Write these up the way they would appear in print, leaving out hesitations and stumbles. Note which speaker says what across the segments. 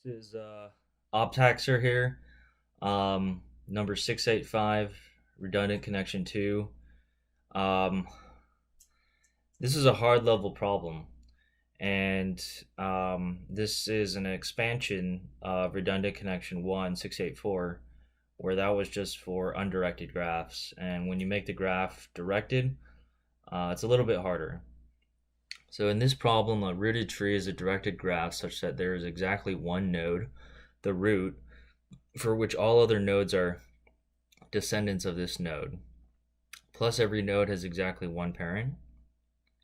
Speaker 1: This is OpHaxor here, number 685, redundant connection 2. Um, this is a hard level problem, and this is an expansion of redundant connection 1, 684, where that was just for undirected graphs. And when you make the graph directed, it's a little bit harder. So in this problem, a rooted tree is a directed graph such that there is exactly one node, the root, for which all other nodes are descendants of this node. Plus every node has exactly one parent,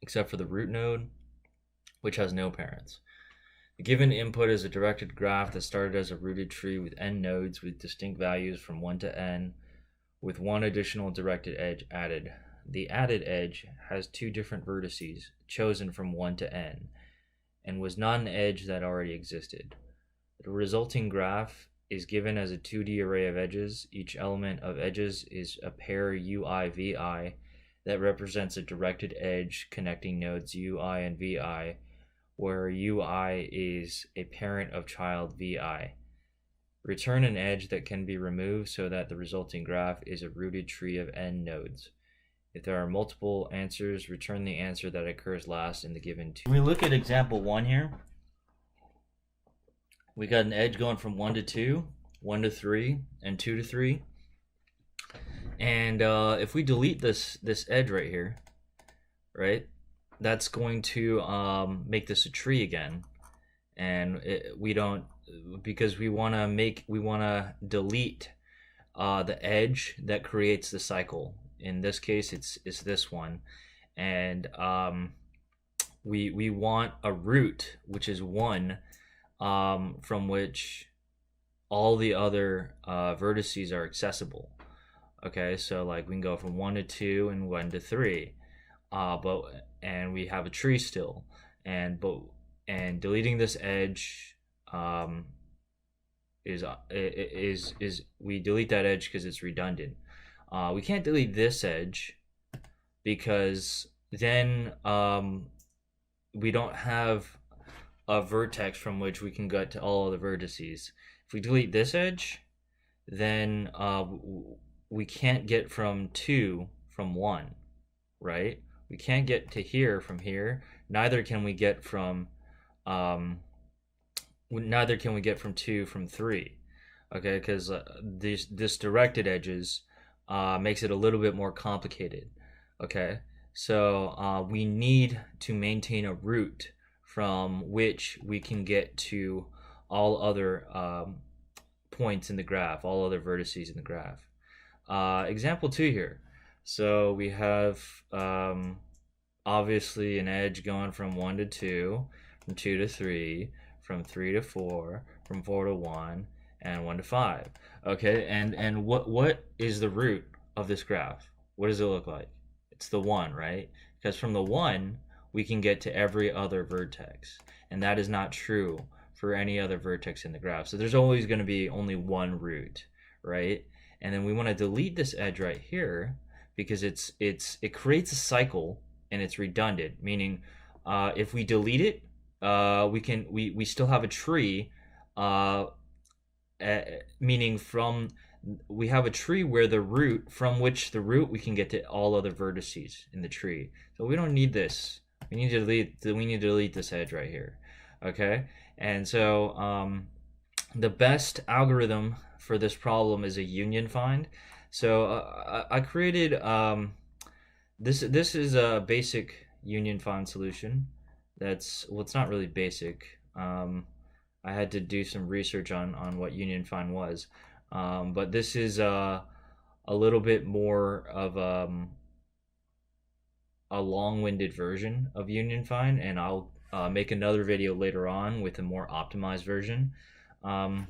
Speaker 1: except for the root node, which has no parents. The given input is a directed graph that started as a rooted tree with n nodes with distinct values from 1 to n, with one additional directed edge added. The added edge has two different vertices chosen from 1 to n, and was not an edge that already existed. The resulting graph is given as a 2D array of edges. Each element of edges is a pair ui-vi that represents a directed edge connecting nodes ui and vi, where ui is a parent of child vi. Return an edge that can be removed so that the resulting graph is a rooted tree of n nodes. If there are multiple answers, return the answer that occurs last in the given two. When we look at example 1 here, we got an edge going from 1 to 2, 1 to 3, and 2 to 3. And if we delete this edge right here, right, that's going to make this a tree again. And we don't, because we want to delete the edge that creates the cycle. In this case, it's this one, and we want a root, which is 1, from which all the other vertices are accessible. Okay, so like we can go from 1 to 2 and 1 to 3, and we have a tree still, and deleting this edge is we delete that edge because it's redundant. We can't delete this edge because then we don't have a vertex from which we can get to all of the vertices. If we delete this edge, then we can't get from 2 from 1, right? We can't get to here from here. Neither can we get from 2 from 3. Okay, because this directed edges makes it a little bit more complicated. Okay, so we need to maintain a root from which we can get to all other points in the graph, all other vertices in the graph. Example 2 here. So we have obviously an edge going from 1 to 2, from 2 to 3, from 3 to 4, from 4 to 1, and 1 to 5. Okay, and what is the root of this graph? What does it look like? It's the 1, right? Because from the 1 we can get to every other vertex, and that is not true for any other vertex in the graph. So there's always going to be only one root, right? And then we want to delete this edge right here because it creates a cycle and it's redundant, meaning if we delete it, we still have a tree, meaning we have a tree where the root, from which the root we can get to all other vertices in the tree. So we don't need this. We need to delete this edge right here. Okay, and so the best algorithm for this problem is a union find. So I created this is a basic union find solution. It's not really basic. I had to do some research on what union find was, but this is a little bit more of a long-winded version of union find, and I'll make another video later on with a more optimized version. But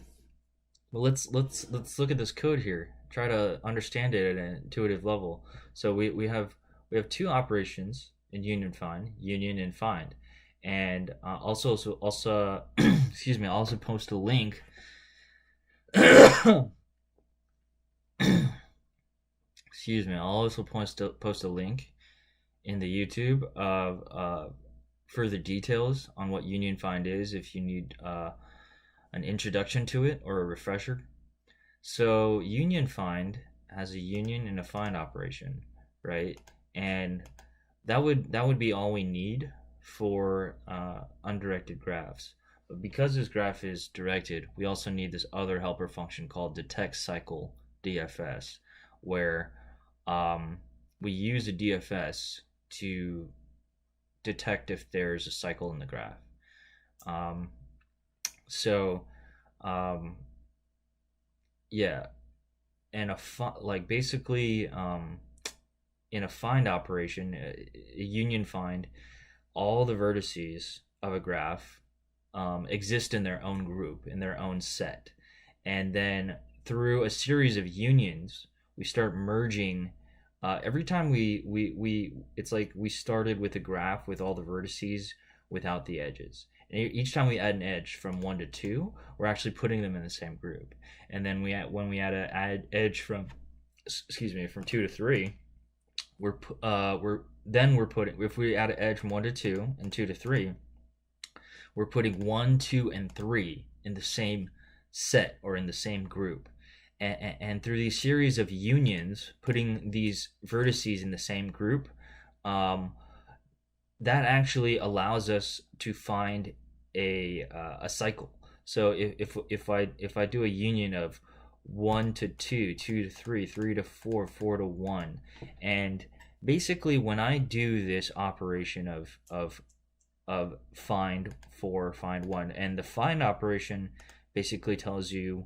Speaker 1: let's look at this code here. Try to understand it at an intuitive level. So we have two operations in union find, union and find, and also excuse me. I'll also post a link. Excuse me. I'll also post a link in the YouTube of further details on what union find is if you need an introduction to it or a refresher. So union find has a union and a find operation, right? And that would be all we need for undirected graphs. But because this graph is directed, we also need this other helper function called detect cycle DFS, where we use a DFS to detect if there's a cycle in the graph. So yeah, and like basically in a find operation, a union find, all the vertices of a graph exist in their own group, in their own set, and then through a series of unions, we start merging. Every time it's like we started with a graph with all the vertices without the edges. And each time we add an edge from 1 to 2, we're actually putting them in the same group. And then when we add an edge from 2 to 3, we're putting, if we add an edge from 1 to 2 and 2 to 3, we're putting 1, 2, and 3 in the same set or in the same group. And through these series of unions, putting these vertices in the same group, that actually allows us to find a cycle. So if I do a union of 1 to 2, 2 to 3, 3 to 4, 4 to 1, and basically when I do this operation of find 4, find 1, and the find operation basically tells you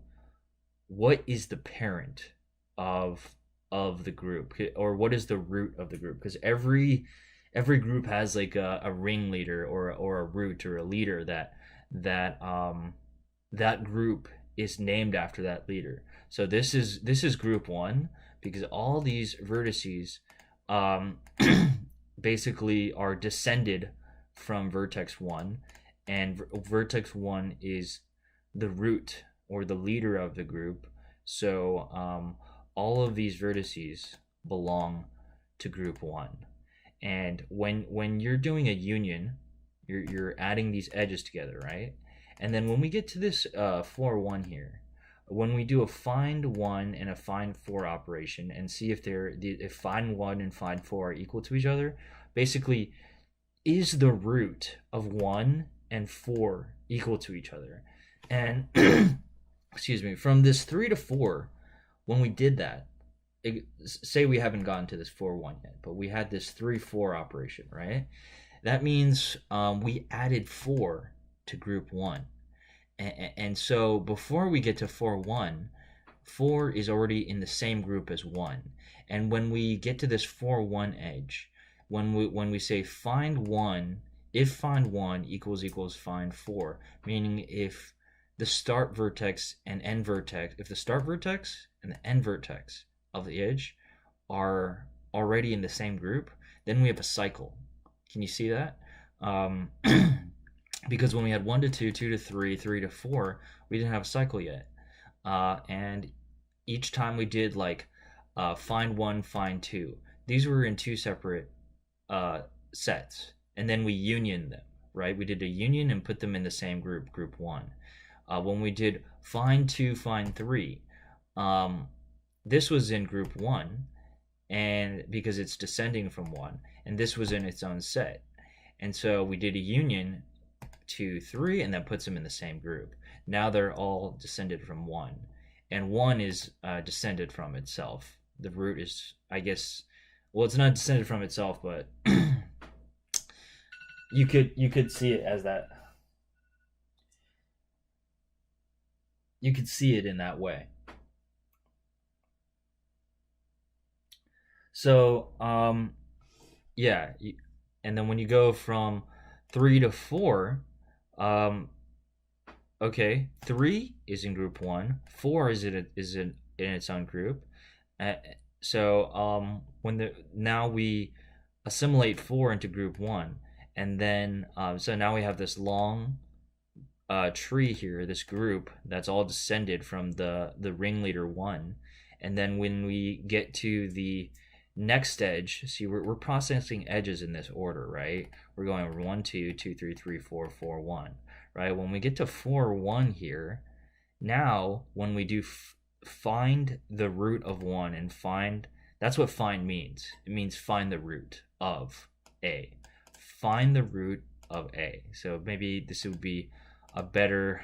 Speaker 1: what is the parent of the group, or what is the root of the group, because every group has like a ringleader or a root or a leader that group is named after that leader. So this is group 1, because all these vertices basically are descended from vertex 1, and vertex 1 is the root or the leader of the group. So all of these vertices belong to group 1. And when you're doing a union, you're adding these edges together, right? And then when we get to this 4, 1 here, when we do a find 1 and a find 4 operation and see if find 1 and find 4 are equal to each other, basically, is the root of 1 and 4 equal to each other? And excuse me, from this 3 to 4, when we did that, say we haven't gotten to this 4, 1 yet, but we had this 3, 4 operation, right? That means we added 4 to group 1. And so before we get to 4, 1, 4 is already in the same group as 1. And when we get to this 4, 1 edge, when we say find 1, if find 1 equals find 4, meaning if the start vertex and end vertex, if the start vertex and the end vertex of the edge are already in the same group, then we have a cycle. Can you see that? Because when we had 1 to 2, 2 to 3, 3 to 4, we didn't have a cycle yet. And each time we did like find 1, find 2, these were in 2 separate sets, and then we union them, right? We did a union and put them in the same group, group 1. When we did find 2, find 3, this was in group 1, and because it's descending from 1, and this was in its own set. And so we did a union 2, 3, and that puts them in the same group. Now they're all descended from 1, and 1 is descended from itself. The root is, I guess, well, it's not descended from itself, but you could see it as that. You could see it in that way. So yeah, and then when you go from 3 to 4, okay, 3 is in group 1, 4 is in its own group. So now we assimilate 4 into group 1, and then so now we have this long tree here, this group that's all descended from the ringleader 1. And then when we get to the next edge, see, we're processing edges in this order, right? We're going 1, 2, 2, 3, 3, 4, 4, 1, right? When we get to 4, 1 here, now when we do find the root of 1 and find, that's what find means. It means find the root of A. Find the root of A. So maybe this would be a better,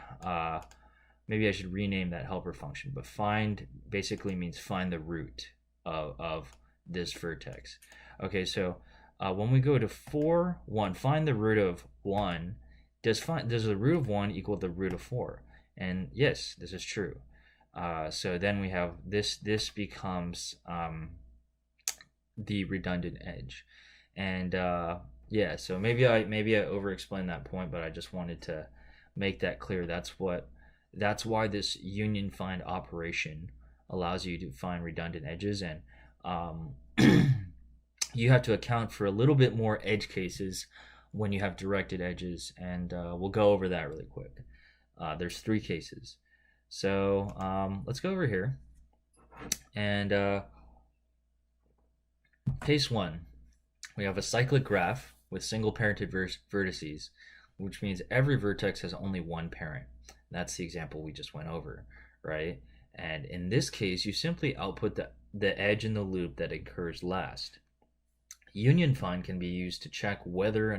Speaker 1: maybe I should rename that helper function, but find basically means find the root of this vertex. Okay, so when we go to 4, 1, find the root of 1, does the root of 1 equal the root of 4? And yes, this is true. So then we have this becomes the redundant edge. And yeah, so maybe I over explained that point, but I just wanted to make that clear. That's why this union find operation allows you to find redundant edges, and you have to account for a little bit more edge cases when you have directed edges, and we'll go over that really quick. There's 3 cases. So let's go over here, and case 1, we have a cyclic graph with single parented vertices, which means every vertex has only one parent. That's the example we just went over, right? And in this case, you simply output the edge in the loop that occurs last. Union find can be used to check whether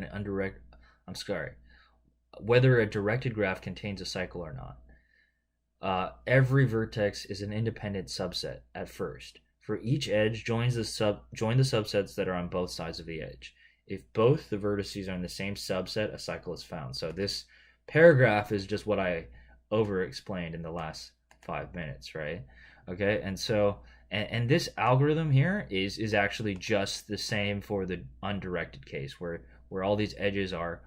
Speaker 1: whether a directed graph contains a cycle or not. Every vertex is an independent subset at first. For each edge, join the subsets that are on both sides of the edge. If both the vertices are in the same subset, a cycle is found. So this paragraph is just what I over-explained in the last 5 minutes, right? Okay, and so and this algorithm here is actually just the same for the undirected case, where all these edges are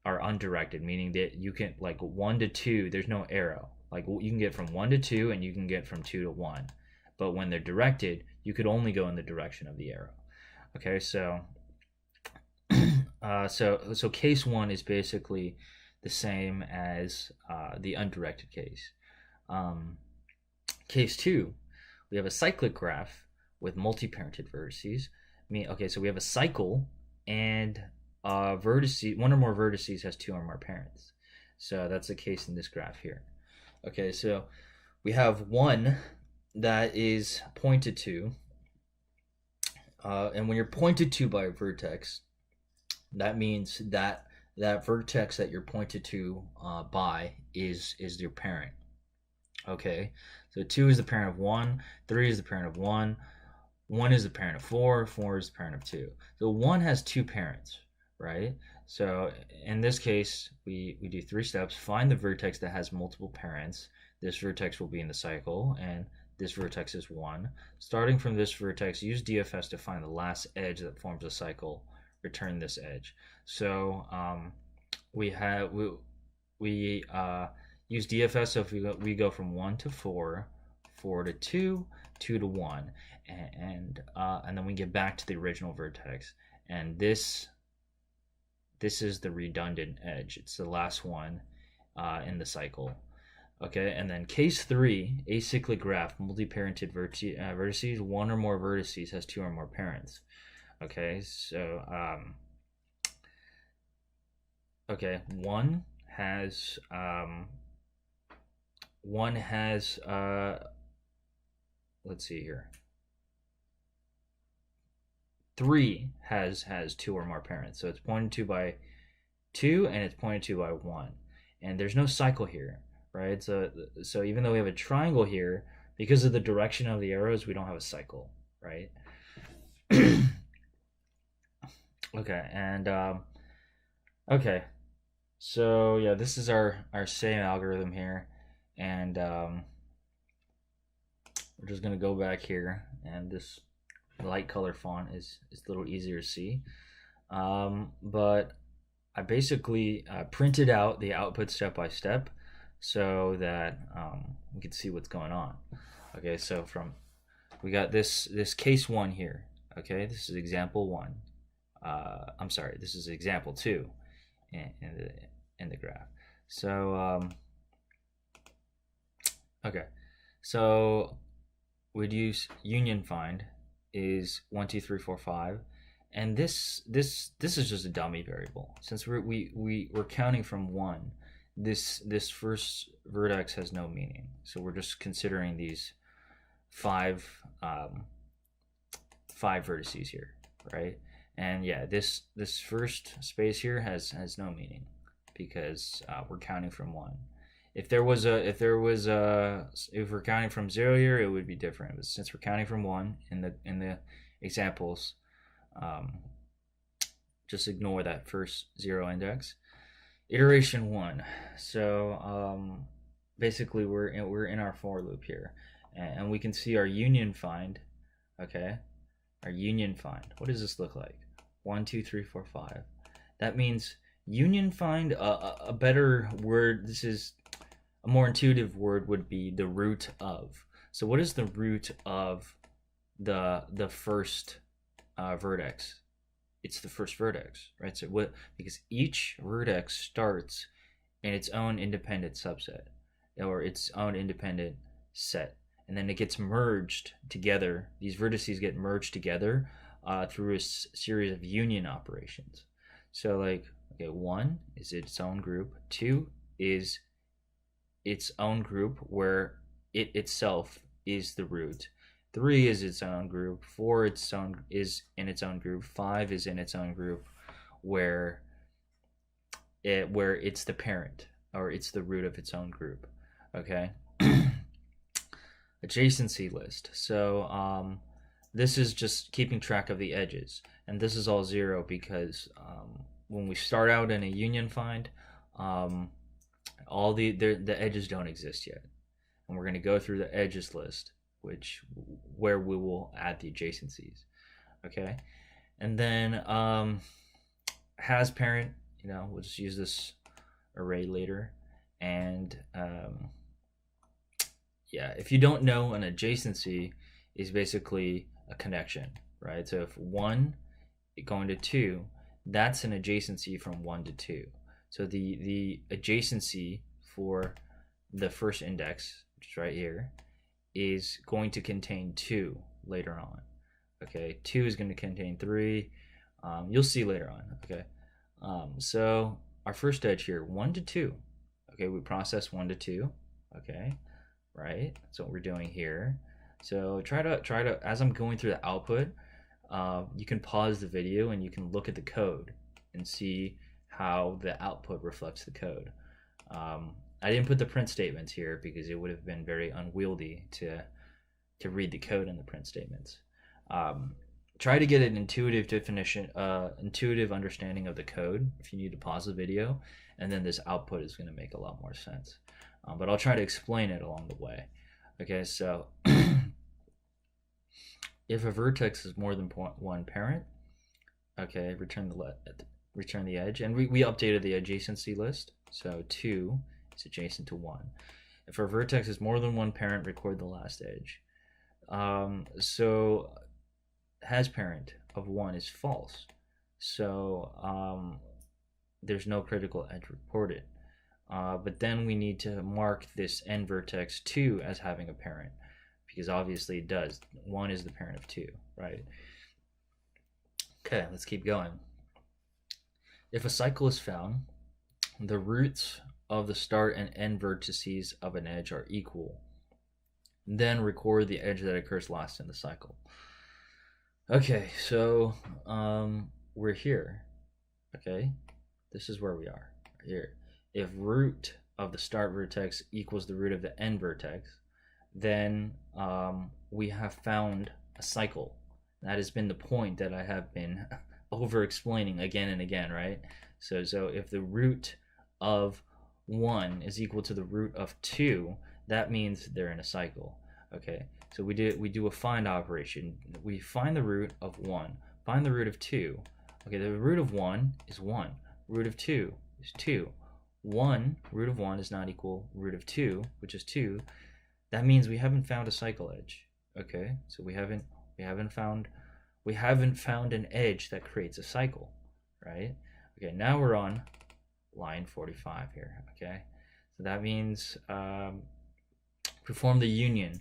Speaker 1: undirected, meaning that you can, like 1 to 2, there's no arrow. Like you can get from 1 to 2 and you can get from 2 to 1. But when they're directed, you could only go in the direction of the arrow. Okay, so so case 1 is basically the same as the undirected case. Case 2, we have a cyclic graph with multi-parented vertices. Okay, so we have a cycle, and vertices, one or more vertices has 2 or more parents. So that's the case in this graph here. Okay, so we have one that is pointed to, and when you're pointed to by a vertex, that means that vertex that you're pointed to by is your parent. Okay, so 2 is the parent of 1, 3 is the parent of 1, 1 is the parent of 4, 4 is the parent of 2. So 1 has 2 parents, right? So in this case, we do 3 steps. Find the vertex that has multiple parents. This vertex will be in the cycle, and this vertex is 1. Starting from this vertex, use DFS to find the last edge that forms a cycle. Return this edge. So we use DFS. So if we go from 1 to 4, 4 to 2, 2 to 1, and then we get back to the original vertex. And this is the redundant edge. It's the last one in the cycle. Okay, and then case 3, acyclic graph, multi-parented vertices, 1 or more vertices has 2 or more parents. Okay, so one has let's see here. 3 has 2 or more parents, so it's pointed to by 2 and it's pointed to by 1, and there's no cycle here, right? So even though we have a triangle here, because of the direction of the arrows, we don't have a cycle, right? Okay, and okay, so yeah, this is our same algorithm here, and we're just gonna go back here, and this light color font is a little easier to see, but I basically printed out the output step by step so that we can see what's going on. Okay, so we got this case 1 here. Okay, this is example 1. I'm sorry, this is example 2 in the graph. So okay, so we'd use union find is 1, 2, 3, 4, 5, And this is just a dummy variable. Since we're counting from 1, this first vertex has no meaning. So we're just considering these 5 vertices here, right? And yeah, this first space here has no meaning because we're counting from 1. If we're counting from 0 here, it would be different. But since we're counting from 1 in the examples, just ignore that first 0 index. Iteration 1. So basically we're in our for loop here, and we can see our union find. Okay, our union find. What does this look like? 1, 2, 3, 4, 5. That means union find. A better word. This is a more intuitive word would be the root of. So what is the root of the first vertex? It's the first vertex, right? So what? Because each vertex starts in its own independent subset or its own independent set, and then it gets merged together. These vertices get merged together through a series of union operations. So like, okay, 1 is its own group, 2 is its own group where it itself is the root, 3 is its own group, 4 is in its own group, 5 is in its own group where it's the parent or it's the root of its own group. Okay. Adjacency list. So this is just keeping track of the edges, and this is all 0 because when we start out in a union find, all the edges don't exist yet, and we're going to go through the edges list, where we will add the adjacencies. Okay, and then has parent. We'll just use this array later, and yeah, if you don't know, an adjacency is basically a connection, right? So if 1 going to 2, that's an adjacency from 1 to 2. So the adjacency for the first index, which is right here, is going to contain 2 later on. Okay, 2 is going to contain 3. You'll see later on. Okay, so our first edge here, 1 to 2. Okay, we process 1 to 2. Okay, right. That's what we're doing here. So try to as I'm going through the output, you can pause the video and you can look at the code and see how the output reflects the code. I didn't put the print statements here because it would have been very unwieldy to read the code in the print statements. Try to get an intuitive definition, intuitive understanding of the code if you need to pause the video, and then this output is going to make a lot more sense. But I'll try to explain it along the way. Okay, so if a vertex is more than 1 parent, okay, return the edge, and we updated the adjacency list. So 2 is adjacent to 1. If our vertex is more than 1 parent, record the last edge. So has parent of 1 is false. So there's no critical edge reported. But then we need to mark this end vertex 2 as having a parent, because obviously it does. 1 is the parent of 2, right? Okay, let's keep going. If a cycle is found, the roots of the start and end vertices of an edge are equal. Then record the edge that occurs last in the cycle. Okay, so we're here. Okay, this is where we are, right here. If root of the start vertex equals the root of the end vertex, then we have found a cycle. That has been the point that I have been over explaining again and again, right? So if the root of 1 is equal to the root of 2, that means they're in a cycle. Okay, so we do a find operation. We find the root of 1, find the root of 2. Okay, the root of 1 is 1, root of 2 is 2. 1 root of 1 is not equal root of 2, which is 2. That means we haven't found a cycle edge. Okay, so we haven't found an edge that creates a cycle, right? Okay, now we're on line 45 here. Okay, so that means perform the union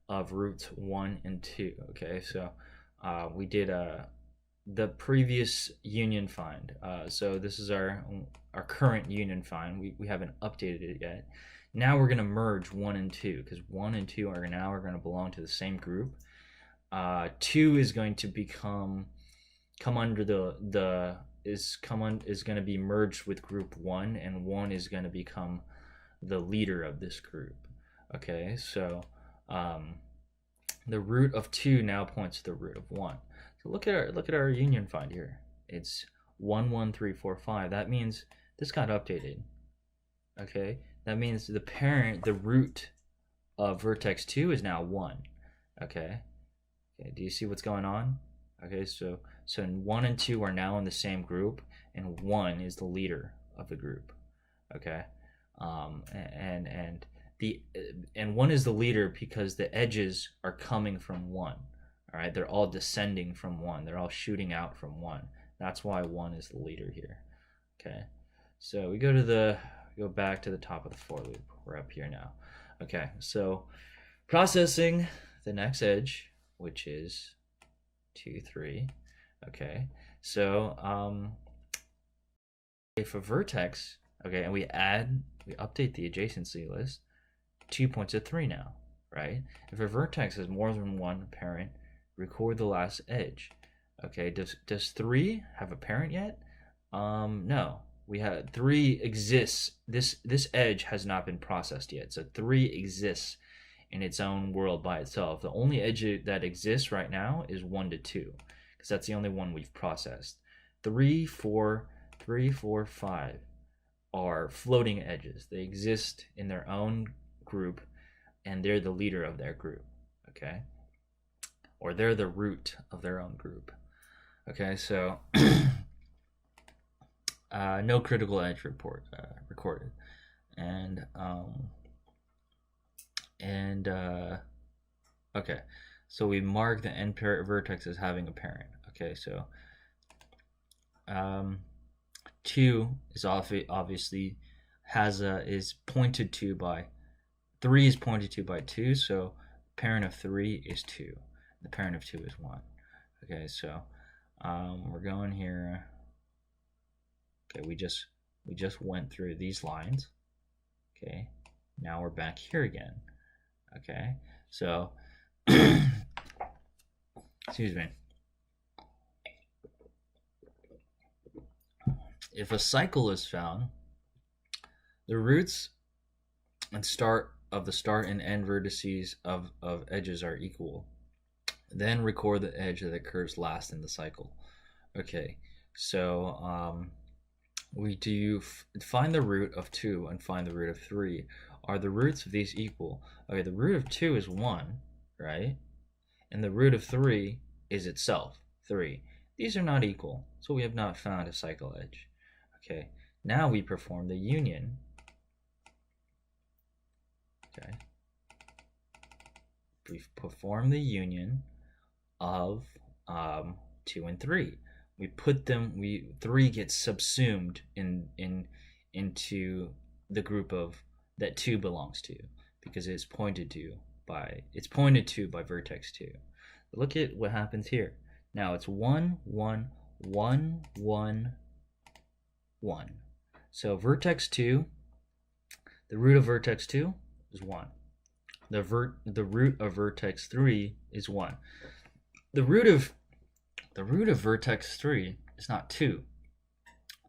Speaker 1: of roots 1 and 2. Okay, so we did the previous union find. So this is our current union find. We haven't updated it yet. Now we're going to merge 1 and 2 because 1 and 2 are going to belong to the same group. 2 is going to come under is going to be merged with group 1, and 1 is going to become the leader of this group. Okay, so the root of 2 now points to the root of 1. So look at our union find here. It's 1 1 3 4 5. That means this got updated. Okay, that means the root of vertex 2 is now 1. Okay, do you see what's going on? Okay, so 1 and 2 are now in the same group, and 1 is the leader of the group. Okay, and 1 is the leader because the edges are coming from 1. All right, they're all descending from 1. They're all shooting out from 1. That's why 1 is the leader here. Okay, so we go back to the top of the for loop. We're up here now. Okay, so processing the next edge, which is 2 3. Okay, so if a vertex, okay, and we update the adjacency list, 2 points at 3 now, right? If a vertex has more than one parent, record the last edge. Okay, does 3 have a parent yet? No. We have 3 exists. This edge has not been processed yet. So 3 exists in its own world by itself. The only edge that exists right now is 1 to 2, because that's the only one we've processed. 3, 4, 5 are floating edges. They exist in their own group, and they're the leader of their group. Okay, or they're the root of their own group. Okay, so no critical edge recorded, and okay, so we mark the end vertex as having a parent. Okay, so 2 is obviously is pointed to by 3 is pointed to by 2, so parent of 3 is 2. The parent of 2 is 1. Okay, so we're going here. Okay, we just went through these lines. Okay, now we're back here again. Okay, so excuse me. If a cycle is found, the roots and start and end vertices of edges are equal. Then record the edge that occurs last in the cycle. Okay, so we do find the root of 2 and find the root of 3. Are the roots of these equal? Okay, the root of 2 is 1, right? And the root of 3 is itself 3. These are not equal, so we have not found a cycle edge. Okay, now we perform the union. Okay, we perform the union of 2 and 3. We put them. 3 gets subsumed into the group of that 2 belongs to, because it's pointed to by vertex 2. Look at what happens here. Now it's 1 1 1 1 1. So vertex 2, the root of vertex 2 is 1. The root of vertex 3 is 1. The root of vertex 3 is not 2.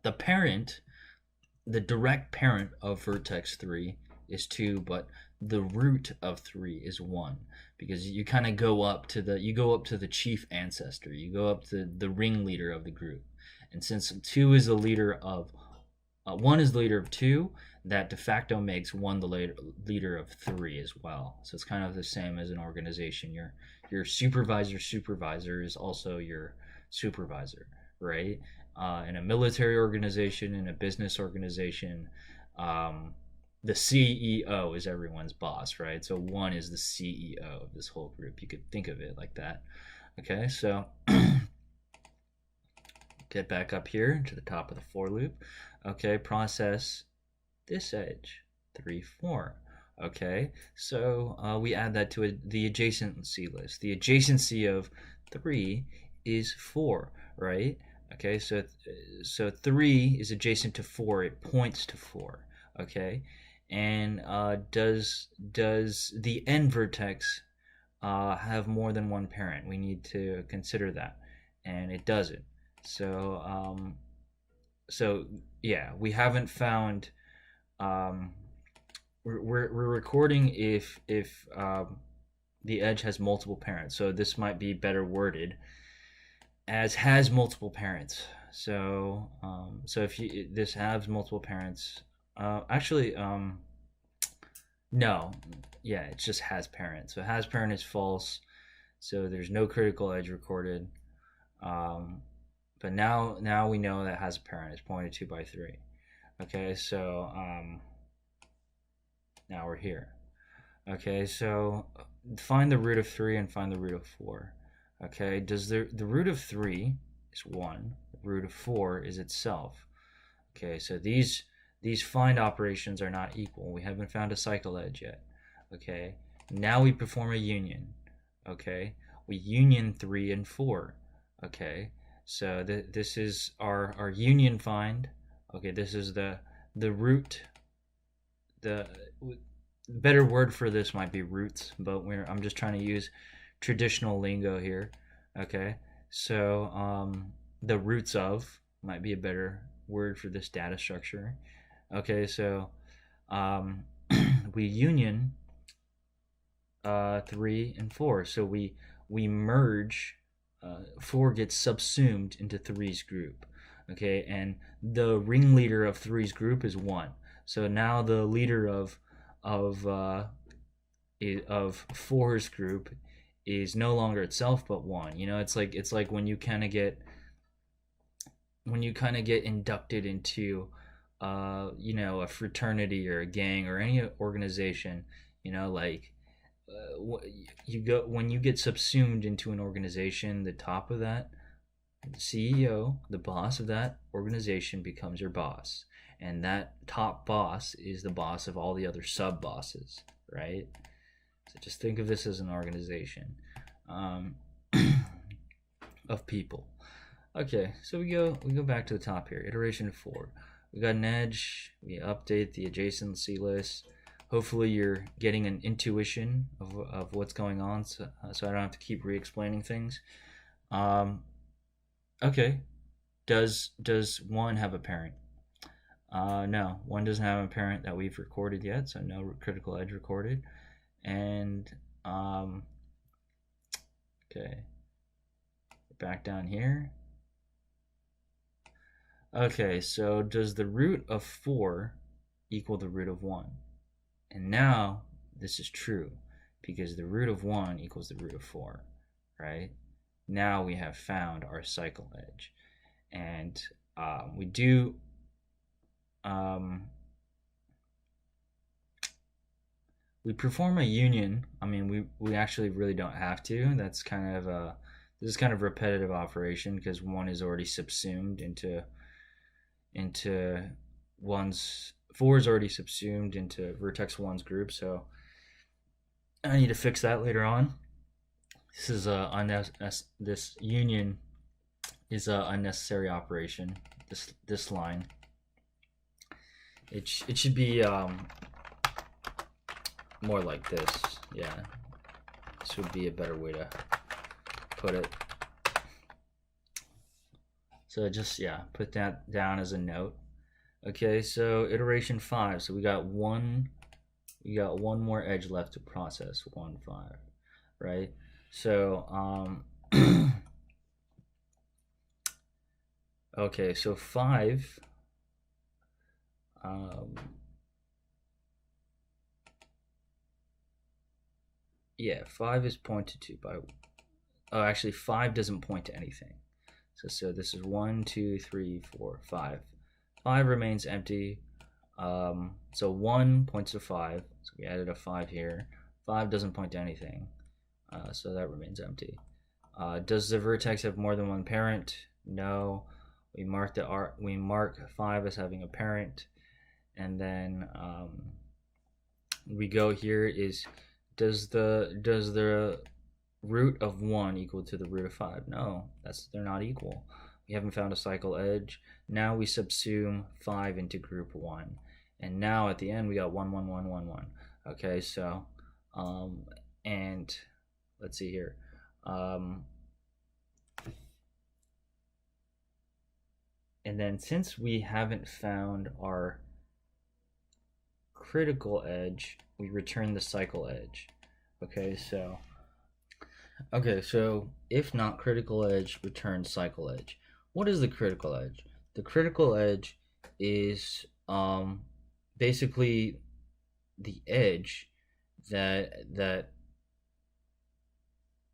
Speaker 1: The direct parent of vertex 3 is 2, but the root of 3 is 1, because you kind of go up to the chief ancestor. You go up to the ringleader of the group. And since 2 is the leader of 1 is the leader of 2, that de facto makes 1 the leader of 3 as well. So it's kind of the same as an organization. Your supervisor is also your supervisor, right? In a military organization, in a business organization, the CEO is everyone's boss, right? So 1 is the CEO of this whole group. You could think of it like that. Okay, so get back up here to the top of the for loop. Okay, process this edge, 3 4. Okay, so we add that to the adjacency list. The adjacency of 3 is 4. right? Okay, so 3 is adjacent to 4. It points to 4. Okay, and does the end vertex have more than one parent? We need to consider that, and it doesn't. So so yeah, we haven't found. Um, we're recording if the edge has multiple parents. So this might be better worded as has multiple parents. So so if this has multiple parents, actually no, yeah, it just has parent. So has parent is false. So there's no critical edge recorded. Um, but now we know that has a parent. It's pointed to by 3. Okay, so now we're here. Okay, so find the root of 3 and find the root of 4. Okay, does the root of 3 is 1. The root of 4 is itself. Okay, so these find operations are not equal. We haven't found a cycle edge yet. Okay, now we perform a union. Okay, we union 3 and 4. Okay, so this is our union find. Okay, this is the root. The better word for this might be roots, but I'm just trying to use traditional lingo here. Okay, so the roots of might be a better word for this data structure. Okay, so we union 3 and 4. So we merge. 4 gets subsumed into 3's group. Okay, and the ringleader of 3's group is 1. So now the leader of 4's group is no longer itself but 1. You know, it's like when you kind of get inducted into you know, a fraternity or a gang or any organization. You know, like when you get subsumed into an organization, the top of that, the CEO, the boss of that organization, becomes your boss, and that top boss is the boss of all the other sub bosses, right? So just think of this as an organization of people. Okay, so we go back to the top here. Iteration 4. We got an edge. We update the adjacency list. Hopefully you're getting an intuition of what's going on, so I don't have to keep re-explaining things. Okay, does 1 have a parent? No, 1 doesn't have a parent that we've recorded yet, so no critical edge recorded. And okay, back down here. Okay, so does the root of 4 equal the root of 1? And now this is true because the root of 1 equals the root of 4, right? Now we have found our cycle edge. And we do we perform a union. I mean, we actually really don't have to. That's kind of this is kind of repetitive operation because 1 is already subsumed into 1's 4 is already subsumed into vertex 1's group, so I need to fix that later on. This is this union is a unnecessary operation. This line. It should be more like this. Yeah, this would be a better way to put it. So just put that down as a note. Okay, so iteration 5. So we got one more edge left to process. 1, 5, right? So okay, so 5. 5 is pointed to by. Oh, actually, 5 doesn't point to anything. So this is 1, 2, 3, 4, 5. 5 remains empty. So 1 points to 5. So we added a 5 here. 5 doesn't point to anything. So that remains empty. Does the vertex have more than one parent? No. We mark 5 as having a parent, and then we go here is does the root of 1 equal to the root of 5? No, they're not equal. We haven't found a cycle edge. Now we subsume 5 into group 1. And now at the end we got 1, 1, 1, 1, 1. Okay, so, and let's see here. And then since we haven't found our critical edge, we return the cycle edge. Okay, so if not critical edge, return cycle edge. What is the critical edge? The critical edge is basically the edge that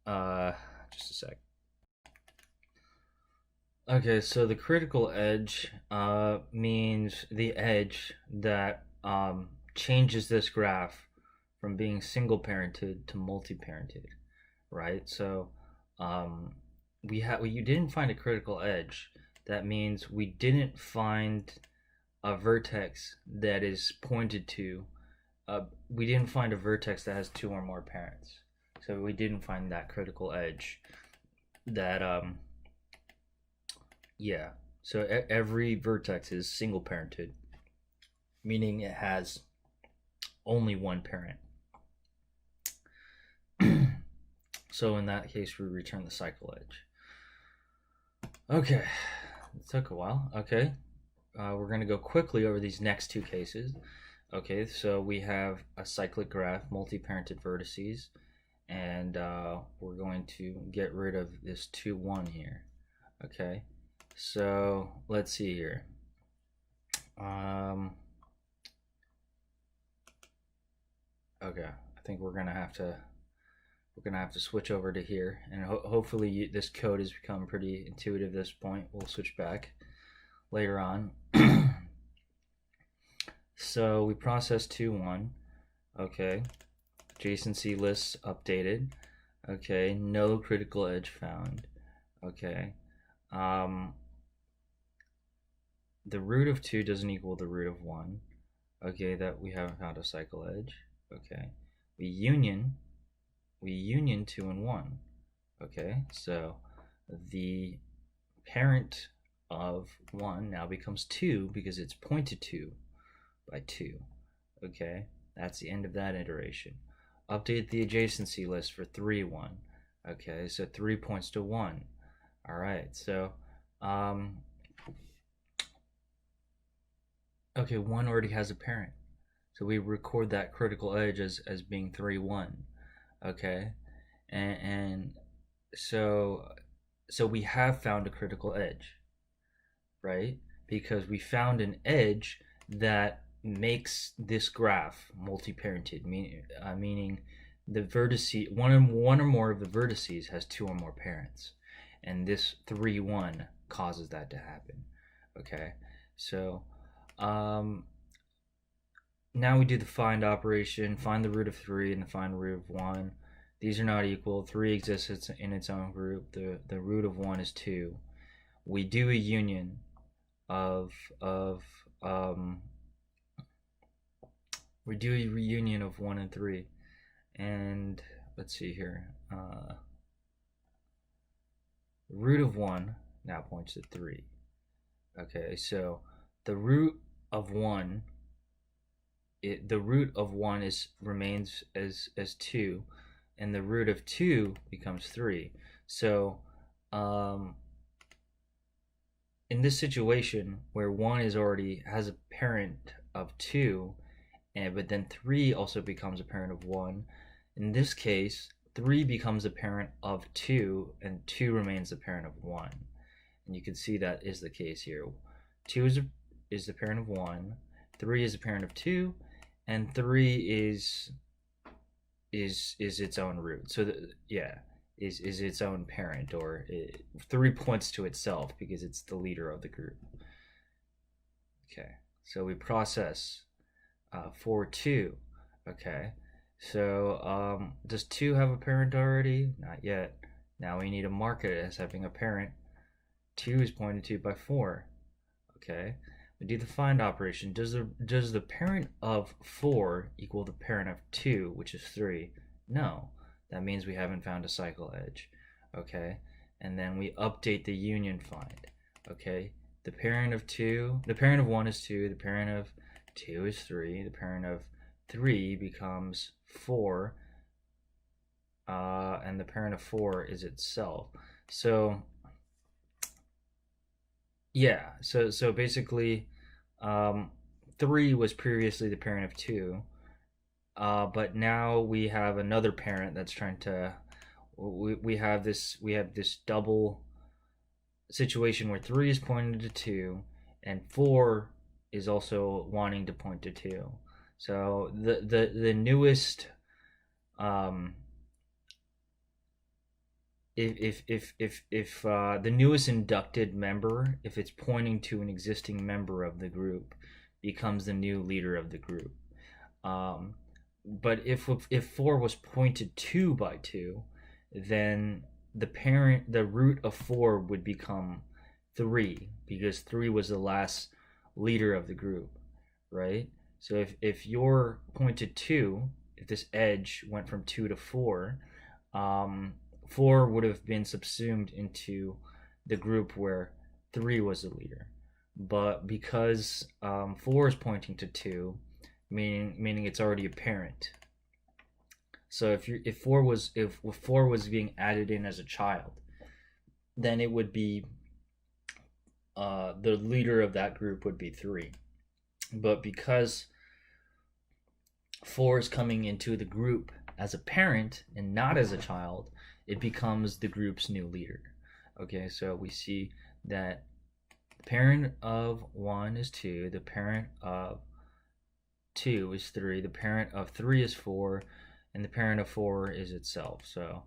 Speaker 1: just a sec. Okay, so the critical edge means the edge that changes this graph from being single-parented to multi-parented, right? So you didn't find a critical edge. That means we didn't find a vertex that is pointed to. We didn't find a vertex that has 2 or more parents. So we didn't find that critical edge. That yeah. So every vertex is single-parented, meaning it has only one parent. So in that case, we return the cycle edge. Okay, it took a while. Okay, we're going to go quickly over these next 2 cases. Okay, so we have a cyclic graph, multi-parented vertices, and we're going to get rid of this 2, 1 here. Okay, so let's see here. Okay, I think we're gonna have to switch over to here, and hopefully this code has become pretty intuitive at this point. We'll switch back later on. So we process 2, 1. Okay, adjacency lists updated. Okay, no critical edge found. Okay, the root of 2 doesn't equal the root of 1. Okay, that we haven't found a cycle edge. Okay, we union 2 and 1. Okay, so the parent of 1 now becomes 2 because it's pointed to by 2. Okay, that's the end of that iteration. Update the adjacency list for 3, 1. Okay, so 3 points to 1. All right, so okay, 1 already has a parent, so we record that critical edge as being 3, 1. Okay, and so we have found a critical edge, right? Because we found an edge that makes this graph multi-parented, meaning the vertices, one or more of the vertices has 2 or more parents, and this 3, 1 causes that to happen. Okay, so now we do the find operation, find the root of 3 and the find root of 1. These are not equal. 3 exists in its own group. The root of 1 is 2. We do a union of 1 and 3. And let's see here. The root of 1 now points to 3. Okay, so the root of 1 remains as 2, and the root of 2 becomes 3. So in this situation where 1 has a parent of 2, but then 3 also becomes a parent of 1, in this case 3 becomes a parent of 2 and 2 remains the parent of 1. And you can see that is the case here. 2 is the parent of 1, 3 is the parent of 2, and 3 is its own root. So is its own parent, or 3 points to itself because it's the leader of the group. Okay, so we process for 2. Okay, so does 2 have a parent already? Not yet. Now we need to mark it as having a parent. 2 is pointed to by 4. Okay, we do the find operation. Does the parent of 4 equal the parent of 2, which is 3? No. That means we haven't found a cycle edge. Okay, and then we update the union find. Okay, the parent of 2, the parent of 1 is 2, the parent of 2 is 3, the parent of 3 becomes 4, and the parent of 4 is itself. So yeah, so basically, 3 was previously the parent of 2, but now we have another parent that's trying to. We have this double situation where 3 is pointing to 2, and 4 is also wanting to point to 2. So the newest, if the newest inducted member, if it's pointing to an existing member of the group, becomes the new leader of the group. But if 4 was pointed to by 2, then the root of 4 would become 3, because 3 was the last leader of the group, right? So if you're pointed 2, if this edge went from 2 to 4, 4 would have been subsumed into the group where 3 was the leader. But because 4 is pointing to 2, meaning it's already a parent. So if 4 was being added in as a child, then it would be the leader of that group would be 3. But because 4 is coming into the group as a parent and not as a child, it becomes the group's new leader. Okay, so we see that the parent of 1 is 2, the parent of 2 is 3, the parent of 3 is 4, and the parent of 4 is itself. So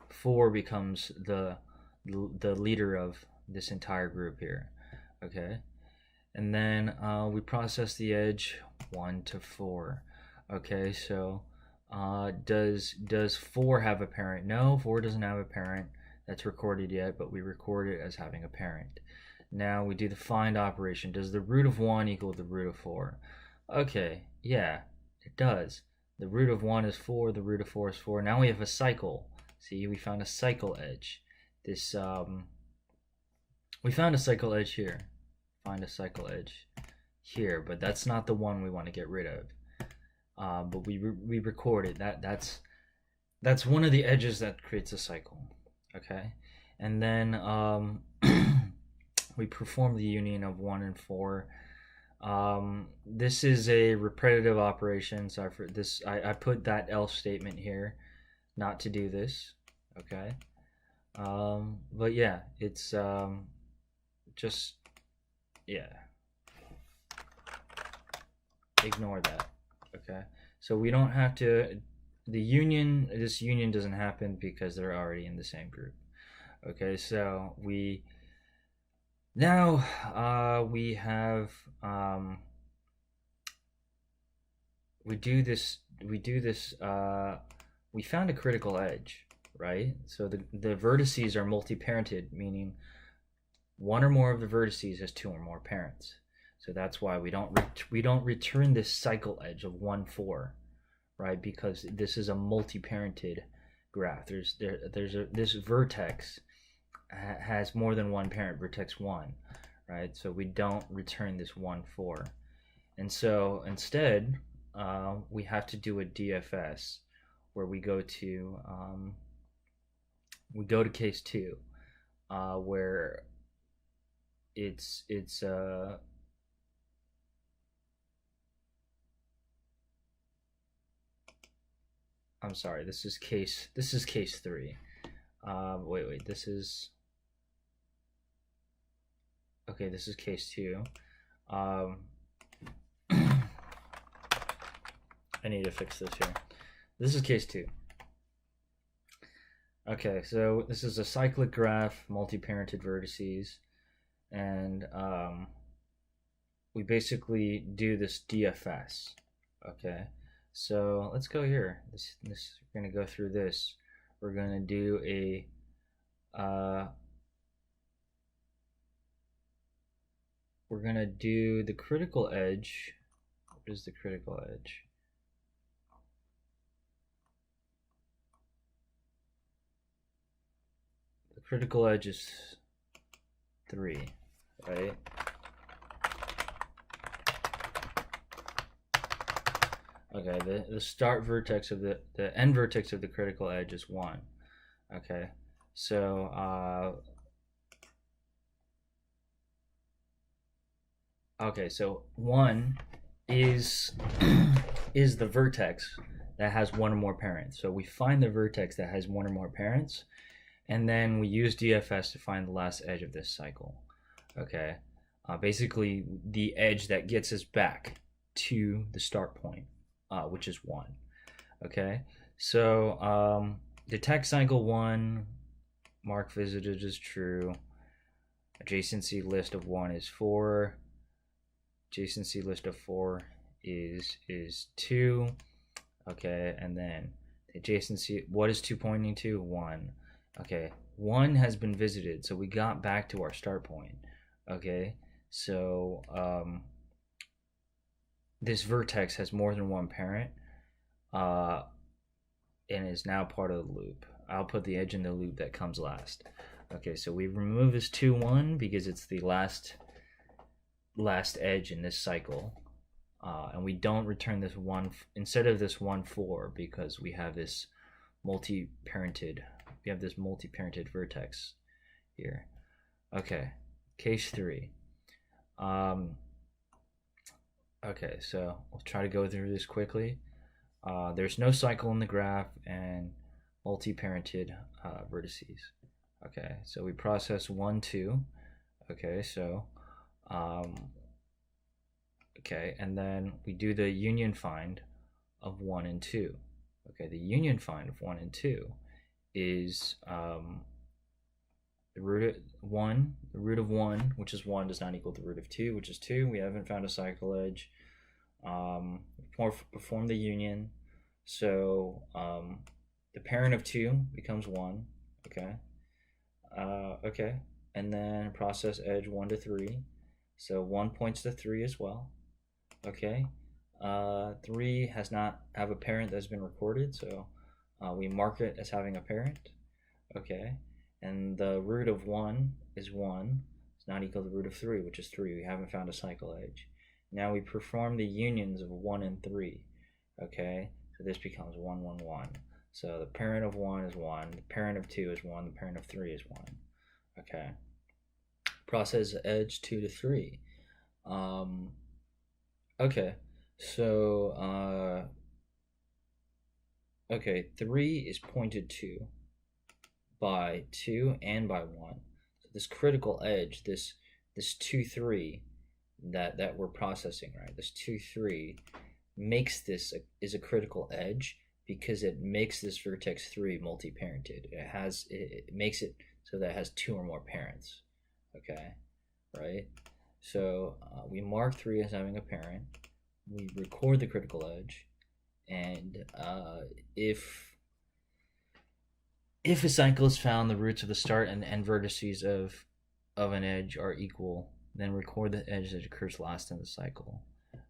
Speaker 1: 4 becomes the leader of this entire group here. Okay, and then we process the edge 1 to 4. Okay, so does 4 have a parent? No, 4 doesn't have a parent that's recorded yet, but we record it as having a parent. Now we do the find operation. Does the root of 1 equal the root of 4? Okay, yeah, it does. The root of 1 is 4, the root of 4 is 4. Now we have a cycle. See, we found a cycle edge. This we found a cycle edge here. Find a cycle edge here, but that's not the one we want to get rid of. But we record it. That's one of the edges that creates a cycle. Okay, and then we perform the union of 1 and 4. This is a repetitive operation. Sorry for this. I put that else statement here, not to do this. Okay. But yeah, it's just, yeah. Ignore that. Okay. So we don't have to. This union doesn't happen because they're already in the same group. Okay. So we have we do this we found a critical edge, right? So the vertices are multi-parented, meaning one or more of the vertices has 2 or more parents. So that's why we don't return this cycle edge of 1, 4, right? Because this is a multi-parented graph. This vertex has more than one parent, vertex 1, right? So we don't return this 1, 4. And so instead, we have to do a DFS where we go to case 2, where it's I'm sorry, this is case 3. Wait, this is okay, this is case 2. I need to fix this here. This is case 2. Okay, so this is a cyclic graph, multi-parented vertices, and we basically do this DFS. Okay, so let's go here. We're gonna go through this. We're gonna do a we're gonna do the critical edge. What is the critical edge? The critical edge is 3, right? Okay, the start vertex of the end vertex of the critical edge is 1. Okay, so okay, so 1 is is the vertex that has one or more parents. So we find the vertex that has one or more parents, and then we use DFS to find the last edge of this cycle. Okay, basically the edge that gets us back to the start point, which is 1. Okay, so detect cycle 1, mark visited as true. Adjacency list of 1 is 4. Adjacency list of 4 is 2. Okay, and then the adjacency, what is 2 pointing to? 1. Okay, 1 has been visited, so we got back to our start point. Okay, so this vertex has more than one parent, and is now part of the loop. I'll put the edge in the loop that comes last. Okay, so we remove this 2, 1 because it's the last edge in this cycle, and we don't return this 1 instead of this 1, 4 because we have this multi-parented vertex here. Okay, case 3. Okay, so we'll try to go through this quickly. There's no cycle in the graph and multi-parented vertices. Okay, so we process 1, 2. Okay, so okay, and then we do the union find of 1 and 2. Okay, the union find of 1 and 2 is the root of 1, which is 1, does not equal the root of 2, which is 2. We haven't found a cycle edge. Perform the union. So the parent of 2 becomes 1. Okay. Okay, and then process edge 1 to 3. So 1 points to 3 as well. Okay. 3 has not have a parent that's been recorded, so we mark it as having a parent. Okay, and the root of 1 is 1. It's not equal to the root of 3, which is 3. We haven't found a cycle edge. Now we perform the unions of 1 and 3. Okay, so this becomes 1, 1, 1. So the parent of 1 is 1, the parent of 2 is 1, the parent of 3 is 1. Okay, process edge 2 to 3. Okay, so okay, 3 is pointed to by 2 and by 1. So this critical edge, this 2, 3 that we're processing, right? This 2, 3 makes this is a critical edge because it makes this vertex 3 multi-parented. It makes it so that it has 2 or more parents. Okay, right? So we mark 3 as having a parent. We record the critical edge, and if a cycle is found, the roots of the start and end vertices of an edge are equal, then record the edge that occurs last in the cycle.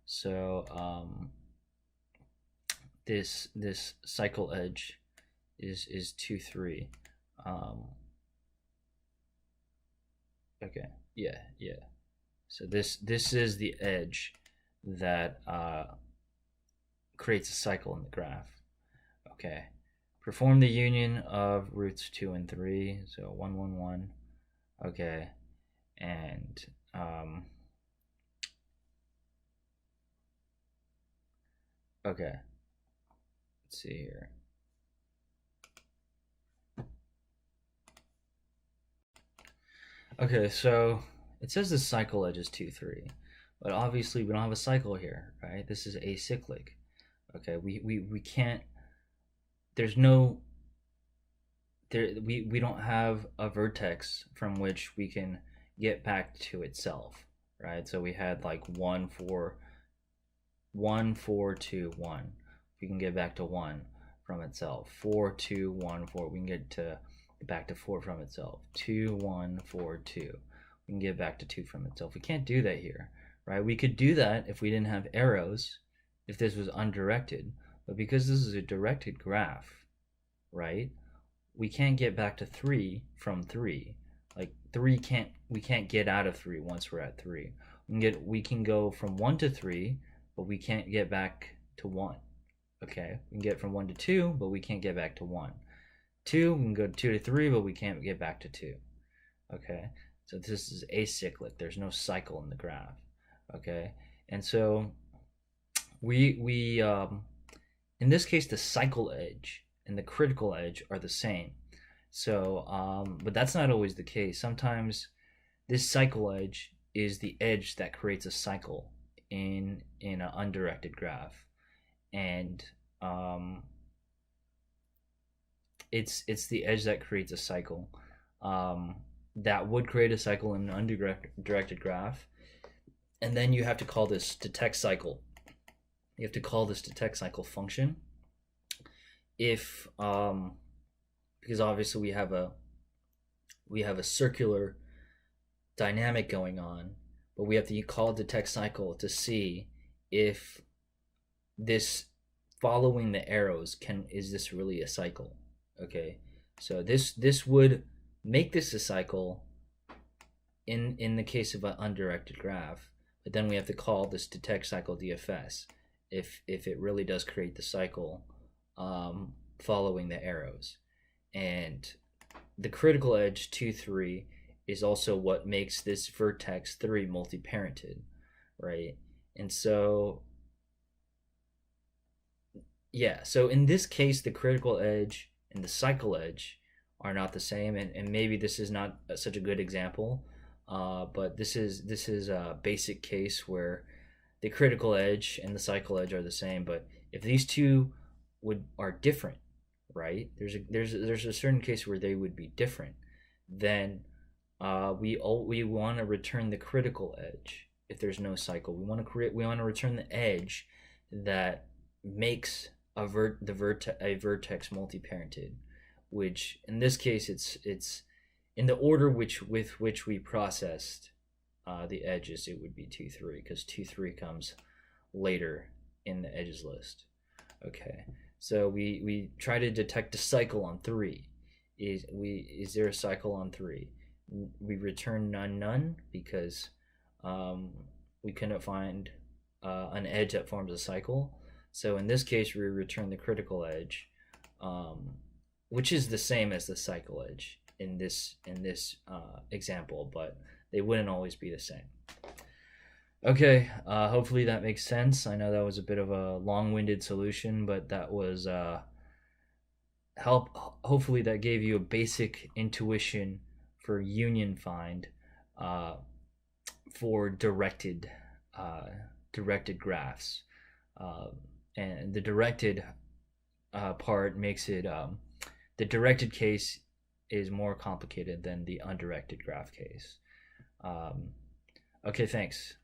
Speaker 1: So this cycle edge is 2, 3. Okay, yeah. So this is the edge that creates a cycle in the graph. Okay, perform the union of roots 2 and 3. So 1, 1, 1. Okay, and okay, let's see here. Okay, so it says the cycle edge is 2, 3, but obviously we don't have a cycle here, right? This is acyclic. Okay, we can't. There's no. We don't have a vertex from which we can get back to itself, right? So we had like 1, 4, 2, 1. We can get back to 1 from itself. 4, 2, 1, 4. We can get back to 4 from itself. 2, 1, 4, 2. We can get back to 2 from itself. We can't do that here, right? We could do that if we didn't have arrows, if this was undirected, but because this is a directed graph, right? We can't get back to 3 from 3. Like we can't get out of 3 once we're at 3. We can go from 1 to 3, but we can't get back to 1. Okay, we can get from 1 to 2, but we can't get back to 1. 2, we can go 2 to 3, but we can't get back to 2. Okay, so this is acyclic. There's no cycle in the graph. Okay, and so we in this case, the cycle edge and the critical edge are the same. So, but that's not always the case. Sometimes this cycle edge is the edge that creates a cycle in an undirected graph, and it's the edge that creates a cycle that would create a cycle in an undirected graph, and then you have to call this detect cycle. You have to call this detect cycle function if because obviously we have a circular dynamic going on, but we have to call detect cycle to see if this following the arrows is this really a cycle. Okay, so this would make this a cycle in the case of an undirected graph, but then we have to call this detect cycle DFS if it really does create the cycle following the arrows. And the critical edge 2, 3 is also what makes this vertex 3 multi-parented, right? And so yeah, so in this case, the critical edge and the cycle edge are not the same, and maybe this is not such a good example, but this is a basic case where the critical edge and the cycle edge are the same. But if these two are different, right? There's a certain case where they would be different. Then we want to return the critical edge if there's no cycle. We want to return the edge that makes a vertex multi-parented, which in this case it's in the order with which we processed the edges. It would be 2, 3 because 2, 3 comes later in the edges list. Okay, so we try to detect a cycle on 3. Is there a cycle on 3? We return none because we couldn't find an edge that forms a cycle. So in this case, we return the critical edge, which is the same as the cycle edge in this example, but they wouldn't always be the same. Okay, hopefully that makes sense. I know that was a bit of a long-winded solution, but that was hopefully that gave you a basic intuition for union find for directed graphs. And the directed part makes it the directed case is more complicated than the undirected graph case. Okay, thanks.